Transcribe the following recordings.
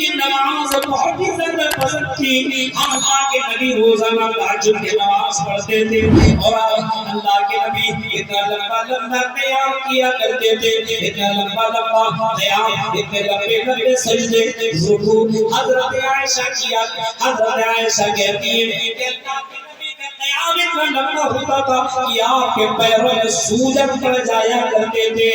کی نماز بہت ہی زیادہ پسند تھی. اللہ کے نبی روزانہ تہجد کی نماز پڑھتے تھے اور اللہ کے نبی اتنا لمبا لمبا قیام کیا کرتے تھے, اتنا لمبا لمبا قیام, اتنے لمبے لمبے سجدے, رکوع. حضرت عائشہ کیا, حضرت عائشہ کہتی ہے کہ اللہ کے نبی کا قیام اتنا لمبا ہوتا تھا کہ آپ کے پیروں میں سوجن پڑ جایا کرتے تھے,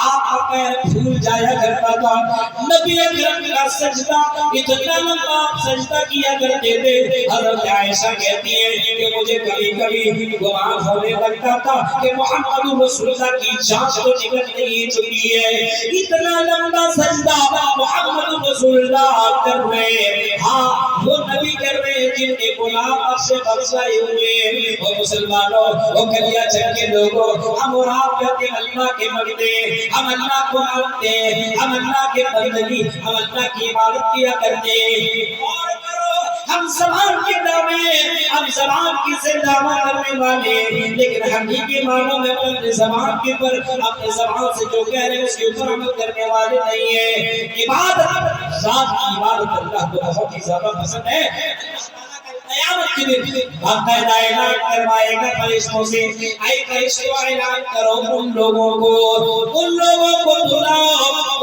آپ کا پیر پھول جایا کرتا تھا. نبی اکرم کا سجدہ اتنا لمبا سجدہ کیا کرتے تھے. حضرت عائشہ کہتی ہے کہ مجھے کبھی کبھی گمان ہونے لگتا تھا کہ محمد رسول اللہ کی جان تو نکل نہیں چکی ہے, اتنا لمبا سجدہ محمد رسول اللہ کر رہے ہیں. ہاں وہ نبی کر رہے ہیں جن کے گناہ سے بخشائے ہوئے. اور مسلمانوں, وہ کلیا چل کے لوگوں, ہم اور آپ کہتے ہیں اللہ کے بندے, ہم اللہ کو مانتے ہیں, ہم اللہ کے بندگی, ہم اللہ کی عبادت کیا کرتے ہیں. اور ہم زبان کے دعوے, ہم زبان کی سے دعویٰ کرنے والے, لیکن حقیقی معنوں میں اپنے زبان کے پر, اپنے زبان سے جو کہہ رہے ہیں اس کے اوپر عمل کرنے والے نہیں ہیں. عبادت, ذات کی عبادت اللہ کو بہت ہی زیادہ پسند ہے. قیامت کے دن باقاعدہ اعلان کروائے گا فرشتوں سے, اے فرشتوں اعلان کرو ان لوگوں کو بلاؤ,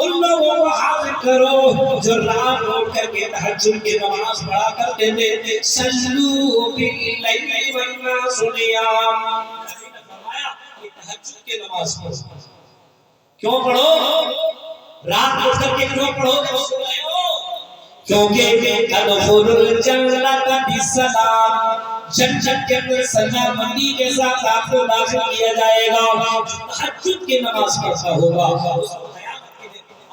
ان لوگوں کو حاضر کرو جو رات اٹھ کر کے تہجد کی نماز پڑھا کرتے تھے. صلو باللیل والناس نیام. فرمایا کہ تہجد کی نماز پڑھو. کیوں پڑھو؟ رات اٹھ کر کے کیوں پڑھو؟ کیونکہ تدخل الجنت بسلام, جنت کے اندر سلامتی کے ساتھ آپ کو داخل کیا جائے گا. تہجد کی نماز پڑھتا ہوگا.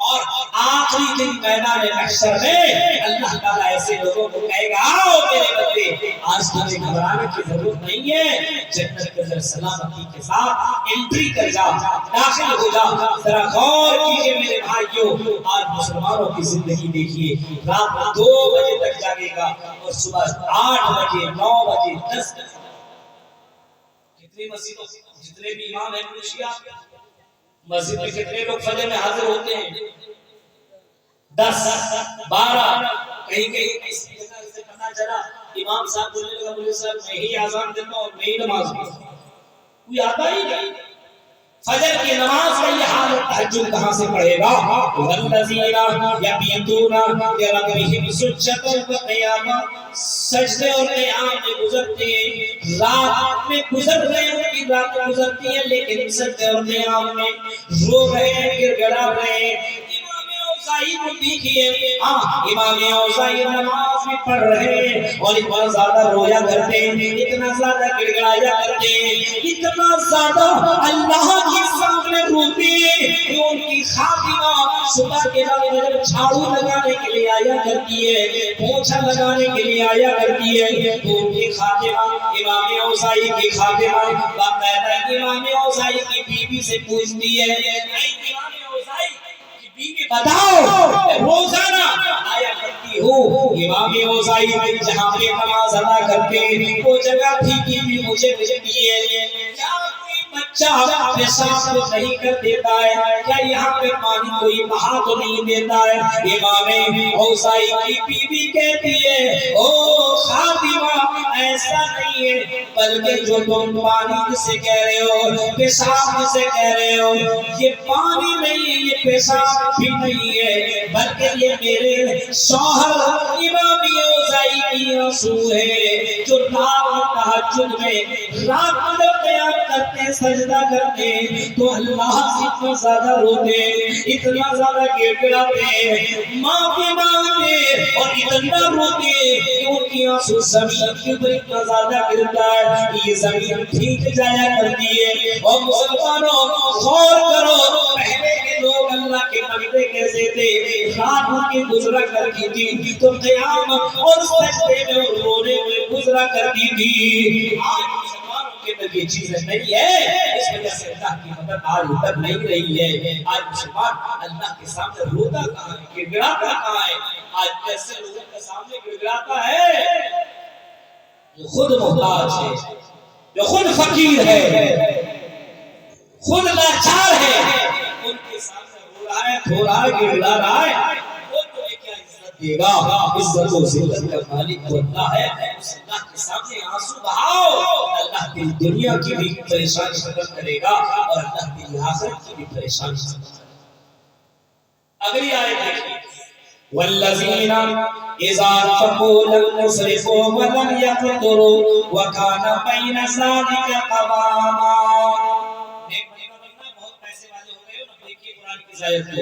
اور آخری دن میدان محشر میں اللہ تعالیٰ ایسے لوگوں کو کہے گا, آؤ میرے بندے, آج تمہیں گھبرانے کی ضرورت نہیں ہے, جنت کے اندر سلامتی کے ساتھ انٹری کر جا, داخل ہو جا. ذرا غور کیجئے میرے بھائیوں, آج مسلمانوں کی زندگی دیکھیے, رات 2 بجے تک جاگے گا اور صبح 8 بجے 9 بجے 10 بجے. کتنی مسجدوں, جتنے بھی امام ہیں منشیہ, مسجد میں کتنے لوگ فجر میں حاضر ہوتے ہیں؟ 10 12. کہیں کہیں اس جگہ سے پتہ چلا امام صاحب بولنے لگا, بولے صاحب میں ہی اذان دیتا ہوں اور میں ہی نماز پڑھتا ہوں. کوئی آتا ہی نہیں. فجر کی نماز میں یہ حال تہجد کہاں سے پڑھے گا؟ والذین یبیتون لربہم سجدا وقیاما, سجدے اور قیام میں گزرتے ہیں, رات میں گزر رہے ہیں, کی رات گزرتی ہے لیکن سجدے اور قیام میں رو رہے ہیں, گر گڑا رہے ہیں. اوزائی کو دیکھئے, امام اوزائی نماز میں پڑھ رہے ہیں اور اتنا زیادہ رویا کرتے ہیں, اتنا زیادہ گڑگڑایا کرتے ہیں, اتنا زیادہ اللہ کے سامنے روتے ہیں کہ ان کی خاتمہ صبح کے وقت جھاڑو لگانے کے لیے آیا کرتی ہے, پوچھا لگانے کے لیے آیا کرتی ہے, تو ان کی خاتمہ, امام اوزائی کی خاتمہ باقاعدہ امام اوزائی کی بیوی سے پوچھتی ہے, بتاؤ روزانہ آیا کرتی ہو امام اوزائی جہاں پہ نماز ادا کرتے ہیں وہ جگہ تھی بھی مجھے دیے, کیا کوئی بچہ پیشاب تو نہیں کر دیتا ہے, کیا یہاں پہ پانی کوئی بہا تو نہیں دیتا ہے؟ امام اوزائی کی بیوی کہتی ہے, او خاتمہ ایسا نہیں ہے, بلکہ جو تم پانی سے کہہ رہے ہو, پیشاب سے کہہ رہے ہو, یہ پانی نہیں ہے, یہ پیشاب بھی نہیں ہے, بلکہ یہ میرے شوہر امام اوزائی کی آنسو ہے جو رات تہجد میں رات میں قیام کرتے سجدہ کرتے تو اللہ سے اتنا زیادہ روتے, اتنا زیادہ گڑگڑاتے, معافی مانگتے اور اتنا روتے کہ ان کی آنسو زمین کے اوپر اتنا زیادہ گرتا ہے یہ زمین ٹھیک جایا کرتی ہے. اور مسلمانوں غور کرو, پہلے کے لوگ اللہ کے بندے کیسے تھے, رات ان کی گزرا کرتی تھی تو قیام اور سجدے میں رونے میں گزرا کرتی تھی. آج مسلمانوں کے اندر یہ چیزیں نہیں ہے, اس وجہ سے اللہ کی مدد آج ادھر نہیں رہی ہے. آج مسلمان اللہ کے سامنے روتا کہاں ہے, گڑگڑاتا کہاں ہے؟ آج کیسے لوگوں کے سامنے گڑگڑاتا ہے جو خود محتاج ہے, جو خود فقیر ہے, خود لاچار ہے, ان کے سامنے رو رہا ہے, گڑگڑا رہا ہے, وہ تمہیں کیا عزت دے گا. عزت و ذلت کا مالک تو اللہ ہے. اس اللہ کے سامنے آنسو بہاؤ. اللہ تیری دنیا کی بھی پریشانی ختم کرے گا اور اللہ تیری آخرت کی بھی پریشانی ختم کرے گا. اگلی آیت دیکھیے. والذین اذا انفقوا لم يسرفوا ولم يقتروا وكان بين ذلك قواما. ایک بندہ بہت پیسے والے ہو گئے اور دیکھیے قرآن کی آیت کو.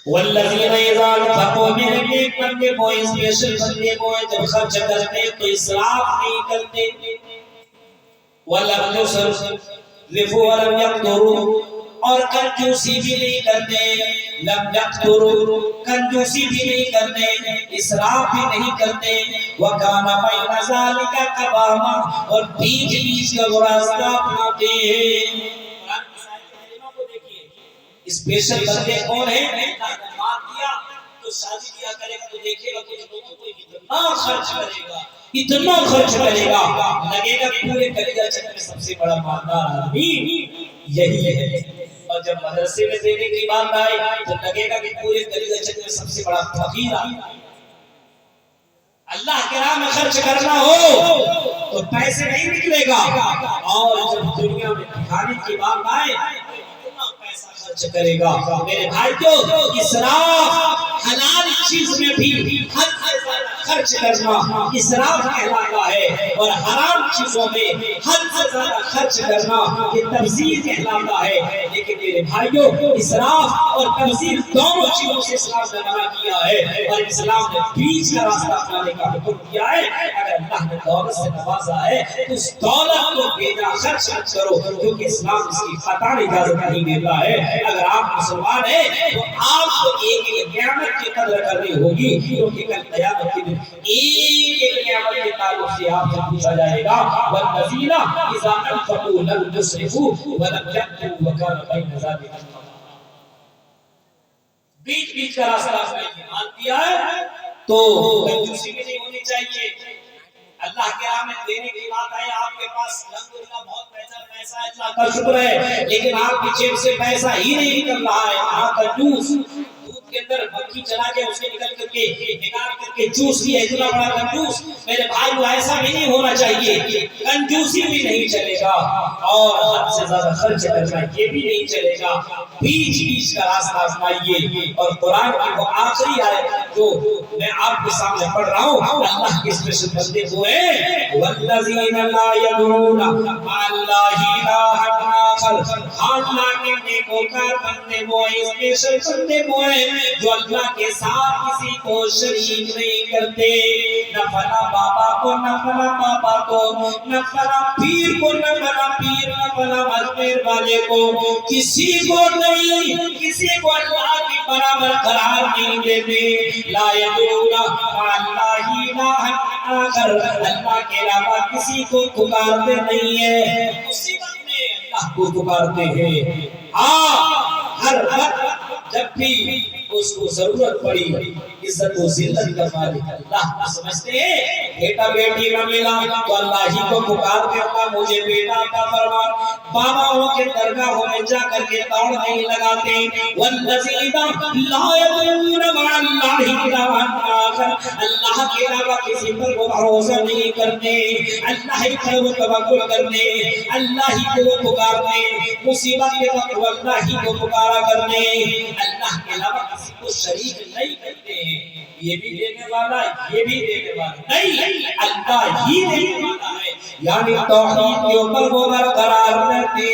والذین اذا انفقوا میرے نیک بندے وہ اسپیشل بندے وہ جب خرچ کرتے تو اسراف نہیں کرتے. ولم يسرفوا ولم يقتروا اور کنجوسی بھی نہیں کرتے. لم یقتروا کنجوسی بھی نہیں کرتے, اسراف بھی نہیں کرتے. وکان بین ذلک قواما اور بیچ بیچ کا راستہ اپناتے ہیں. قرآن کی آیت کریمہ کو دیکھیے. اسپیشل بندے کون ہیں؟ بات دیا تو شادی کیا کرے گا تو دیکھے گا کچھ لوگوں کو اتنا خرچ کرے گا, اتنا خرچ کرے گا, لگے گا کہ پورے کلیجہ چک میں سب سے بڑا مالدار آدمی یہی ہے. اور جب مدرسے میں دینے کی بات آئے تو لگے گا کہ پورے کلیجہ چک میں سب سے بڑا فقیر آدمی. اللہ کے راہ میں خرچ کرنا ہو تو پیسے نہیں نکلے گا, اور جب دنیا میں دکھانے کی بات آئے اتنا پیسہ خرچ کرے گا. میرے بھائیو, اسراف حلال چیز میں بھی حد سے زیادہ خرچ کرنا اسراف کہلاتا ہے, اور حرام چیزوں میں حد سے زیادہ خرچ کرنا یہ تبذیر کہلاتا ہے. لیکن میرے بھائیو, اسراف اور تبذیر دونوں چیزوں سے اسلام نے منع کیا ہے, اور اسلام نے بیچ کا راستہ اپنانے کا حکم کیا ہے. اگر اللہ نے دولت سے نوازا ہے تو اس دولت کو بیجا خرچ مت کرو, کیونکہ اسلام اس کی قطعاً اجازت نہیں دیتا ہے. اگر آپ مسلمان ہیں تو آپ کو ایک نعمت کی قدر کرنی ہوگی, کیونکہ کل قیامت کے دن ایک نعمت کے تعلق سے آپ سے پوچھا جائے گا. والذین اذا انفقوا لم يسرفوا ولم يقتروا وكان بين ذلك قواما. بیچ بیچ کا راستہ آپ نے مان دیا ہے تو کنجوسی بھی نہیں ہونی چاہیے. اللہ کے راہ میں دینے کی بات آئے, آپ کے پاس الحمدللہ بہت پیسہ ہے, اللہ کا شکر ہے, لیکن آپ کی جیب سے پیسہ ہی نہیں نکل رہا ہے. آپ کنجوس, دودھ کے اندر مکھی چلا کے اس کے نکل کر کے نکال کر کے جوس لیا, اتنا بڑا کنجوس. میرے بھائی کو ایسا بھی نہیں ہونا چاہیے. کنجوسی بھی نہیں چلے گا اور حد سے زیادہ خرچ کرنا یہ بھی نہیں چلے گا. بیچ بیچ کا راستہ اپنائیے. اور قرآن کی وہ آخری آیت جو میں آپ کے سامنے پڑھ رہا ہوں, اللہ کے اسپیشل بندے وہ ہیں والذین لا یدعون مع اللہ الہا آخر. اللہ کے نیکوکار بندے وہ ہیں, اسپیشل بندے وہ ہیں جو اللہ کے ساتھ کسی کو شریک نہیں کرتے. نہ فلاں بابا کو, نہ فلاں بابا کو, نہ فلاں پیر کو, نہ فلاں پیر, نہ فلاں مذہب والے کو, کسی کو نہیں, کسی کو اللہ کی برابر قرار نہیں دیتے. لا یدعون مع اللہ الہا آخر, اللہ کے علاوہ کسی کو پکارتے نہیں ہیں. مصیبت میں اللہ کو پکارتے ہیں. ہر وقت جب بھی اس کو ضرورت پڑی, عزت و ذلت کا مالک اللہ کو سمجھتے ہیں. بیٹا بیٹی نہ ملا تو اللہ ہی کو پکار کے اللہ مجھے بیٹا عطا فرما. باباؤں کے درگاہوں میں جا کر کے دوڑ نہیں لگاتے. والذین لا یدعون مع اللہ الہا آخر, اللہ کے علاوہ کسی پر وہ بھروسہ نہیں کرتے, اللہ ہی پر وہ توکل کرتے, اللہ ہی کو وہ پکارتے, مصیبت کے وقت وہ اللہ ہی کو پکارا کرتے, اللہ کے علاوہ کسی کو شریک نہیں کرتے. یہ بھی دینے والا, یہ بھی دینے والا نہیں, اللہ ہی دینے والا ہے. یعنی توحید کے اوپر وہ برقرار رہتے.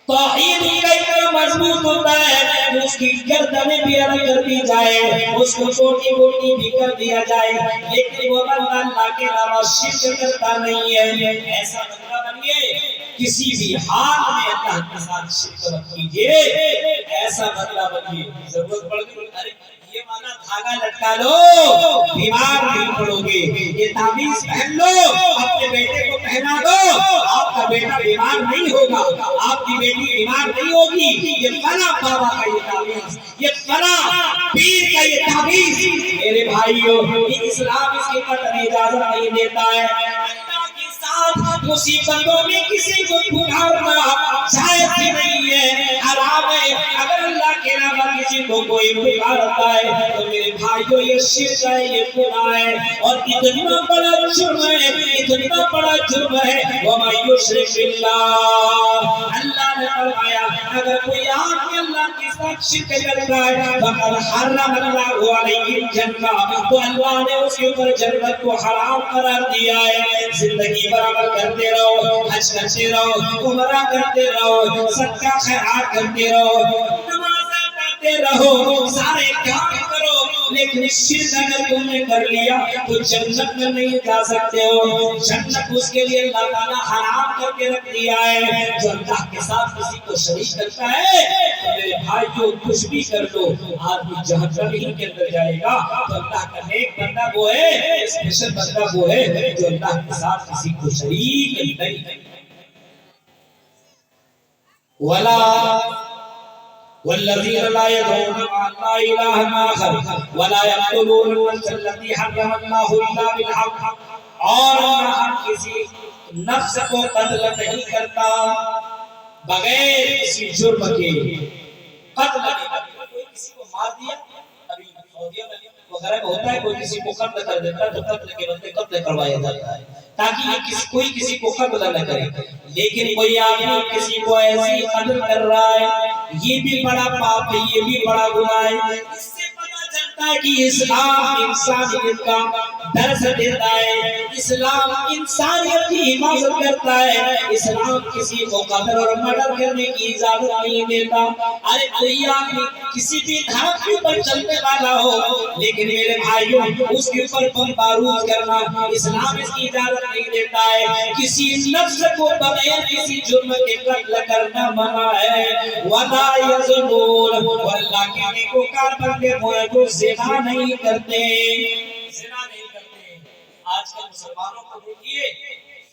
توحید کا اتنا مضبوط ہوتا ہے اس کی گردنیں بھی الگ کر دی جائے, اس کو چھوٹی موٹی بھی کر دیا جائے, لیکن وہ بندہ اللہ کے علاوہ شرک کرتا نہیں ہے. ایسا بندہ بنیے, کسی بھی حال میں اللہ کے ساتھ شرک مت کیجیے. ایسا بندہ بنیے. ضرورت پڑ گئی یہ مانا دھاگا لٹکا لو, بیمار نہیں پڑو گے. یہ تعویذ پہن لو, اپنے بیٹے کو پہنا دو, آپ کا بیٹا بیمار نہیں ہوگا, آپ کی بیٹی بیمار نہیں ہوگی. یہ فلاں بابا کا یہ تعویذ, یہ فلاں پیر کا یہ تعویذ, میرے بھائیو یہ اسلام اس کی قطعی اجازت نہیں دیتا ہے. اللہ کی ساتھ مصیبتوں میں کسی کو پکارنا جائز ہی نہیں ہے، حرام ہے۔ اگر اللہ کے علاوہ کسی کو کوئی پکارتا ہے تو میرے بھائیو یہ شرک ہے، یہ گناہ ہے، اور اتنا بڑا جرم ہے، اتنا بڑا جرم ہے۔ وَمَن يُشْرِكْ بِاللَّهِ، اللہ نے فرمایا اگر کوئی آپ کے اللہ کے ساتھ شرک کرتا ہے فَقَدْ حَرَّمَ اللَّهُ عَلَيْهِ الْجَنَّةَ، تو اللہ نے اس کے اوپر جنت کو حرام قرار دیا ہے۔ زندگی بھر عمل کرتے رہو، حج کرتے رہو، عمرہ کرتے رہو، صدقہ خیرات کرتے رہو، نمازیں پڑھتے رہو، سارے کام کرو، لیکن شرک اگر تم نے کر لیا تو جنت میں نہیں جا سکتے ہو۔ جنت اس کے لیے اللہ تعالیٰ حرام کر کے رکھ دیا ہے۔ جو اللہ کے ساتھ کسی کو شریک کرتا ہے تو میرے بھائیو کچھ بھی کر دو آدمی جہنم ہی کے اندر جائے گا۔ تو اللہ کا نیک بندہ وہ ہے، اسپیشل بندہ وہ ہے جو اللہ کے ساتھ کسی کو شریک نہیں۔ والذین لا يدعون مع الله إلها آخر ولا يقتلون النفس التي حرم الله إلا بالحق، اور ہم کسی نفس کو قتل نہیں کرتا بغیر کسی جرم کے۔ قتل نہیں کرتا، کوئی کسی کو مار دیا، ابھی سعودیہ میں وغیرہ میں ہوتا ہے کوئی کسی کو قتل کر دیتا ہے تو قتل کے بدلے قتل کروایا جاتا ہے تاکہ یہ کوئی کسی کو قتل نہ کرے۔ لیکن کوئی آدمی کسی کو ایسی قتل کر رہا ہے، یہ بھی بڑا پاپ ہے، یہ بھی بڑا گناہ ہے۔ اس سے پتہ چلتا ہے کہ اسلام انسانیت کا درس دیتا ہے، اسلام انسانیت کی حفاظت کرتا ہے، اسلام کسی کو قتل اور مرڈر کرنے کی اجازت نہیں دیتا۔ ارے کوئی آدمی کسی بھی دھرم کے اوپر چلنے والا ہو لیکن میرے بھائیوں اس کے اوپر بم بارود کرنا اسلام اس کی اجازت نہیں دیتا ہے۔ کسی نفس کو بغیر کسی جرم کے قتل کرنا منع ہے۔ وَلَا يَزْنُونَ، واللہ کے نیکوکار بندے وہ ہیں جو زنا نہیں کرتے، زنا نہیں کرتے۔ آج کل مسلمانوں کو دیکھیے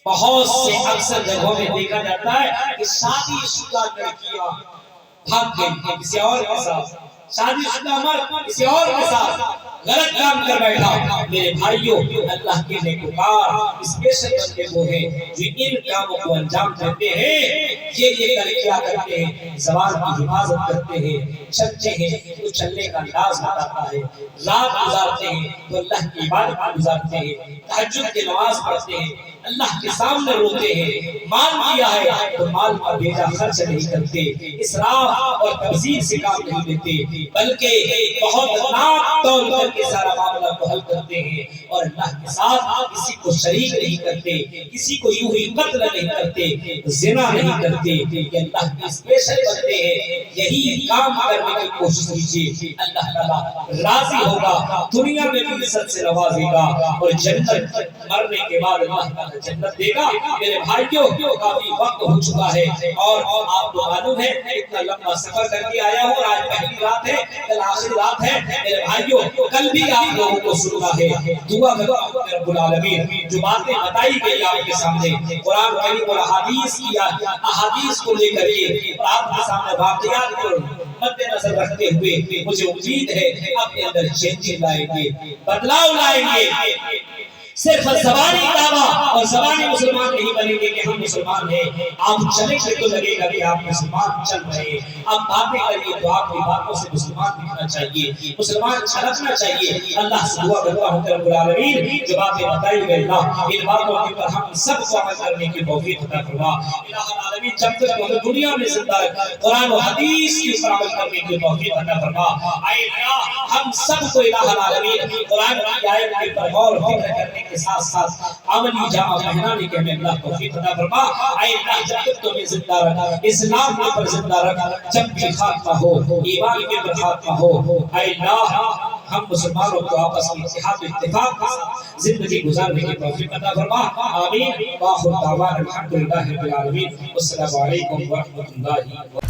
بہت سے اکثر جگہوں میں دیکھا جاتا ہے کہ شادی شدہ لڑکیاں بھاگ گئی کسی اور کے ساتھ، شادی شدہ مرد کسی اور کے ساتھ غلط کام کر بیٹھا۔ میرے بھائیوں اللہ کے نیکوکار اسپیشل بندے وہ ہیں جو ان کاموں کو انجام دیتے ہیں، یہ کر کیا کرتے ہیں، زبان کی حفاظت کرتے ہیں، چلتے ہیں تو چلنے کا انداز بتاتا ہے، رات گزارتے ہیں تو اللہ کی عبادت گزارتے ہیں، تہجد کی نماز پڑھتے ہیں، اللہ کے سامنے روتے ہیں، مال دیا ہے تو مال کا بیجا خرچ نہیں کرتے، اسراف اور تبذیر سے کام نہیں لیتے، بلکہ بہت ناک تول کر کے سارا معاملہ کو حل کرتے ہیں، اور اللہ کے ساتھ کسی کو شریک نہیں کرتے، کسی کو یوں ہی قتل نہیں کرتے، زنا نہیں کرتے۔ یہ اللہ کے اسپیشل بندے ہیں، یہی کام کرنے کی کوشش کیجیے، اللہ تعالیٰ راضی ہوگا، دنیا میں بھی عزت سے نوازے گا، اور جنت مرنے کے بعد اللہ تعالیٰ جنت دے گا۔ میرے بھائیوں کافی وقت ہو چکا ہے اور آپ کو معلوم ہے اتنا لمبا سفر کر کے آیا ہوں، آج پہلی رات ہے کل آخری رات ہے۔ میرے بھائیوں کل بھی آپ لوگوں کو سننا ہے، دعا کرو رب العالمین جو باتیں بتائی گئی آپ کے سامنے قرآن کریم اور احادیث کو لے کر کے آپ کے سامنے واقعات کو مد نظر رکھتے ہوئے مجھے امید ہے اپنے اندر چینج لائیں گے، بدلاؤ لائیں گے۔ صرف زبانی دعویٰ اور زبانی مسلمان نہیں بنیں گے کہ ہم مسلمان ہیں، آپ چلیں گے تو لگے گا کہ آپ مسلمان چل رہے ہیں، آپ باتیں کریے تو آپ کی باتوں سے مسلمان دکھنا چاہیے، مسلمان چھلکنا چاہیے۔ اللہ سے دعا کرتا ہوں کہ رب العالمین جو باتیں بتائی گئی اللہ ان باتوں کے اوپر ہم سب کو عمل کرنے کی توفیق عطا فرما۔ الہ العالمین جب تک ہم دنیا میں زندہ ہیں قرآن و حدیث کے اوپر عمل کرنے کی توفیق عطا فرما۔ اے اللہ ہم سب کو الہ العالمین قرآن کی آیت کے اوپر غور و فکر کرنے کے ساتھ ساتھ عملی جامہ پہنانے کے ہمیں اللہ توفیق عطا فرما۔ اے اللہ جب تک تمہیں زندہ رکھا، اسلام کے اوپر زندہ رکھا، جب بھی خاتمہ ہو ایمان کے اوپر خاتمہ ہو، اے اللہ ہم مسلمانوں کو آپس میں اتحاد و اتفاق کے ساتھ زندگی گزارنے کی توفیق عطا فرما۔ آمین۔ وآخر دعوانا الحمدللہ رب العالمین۔ السلام علیکم ورحمۃ اللہ۔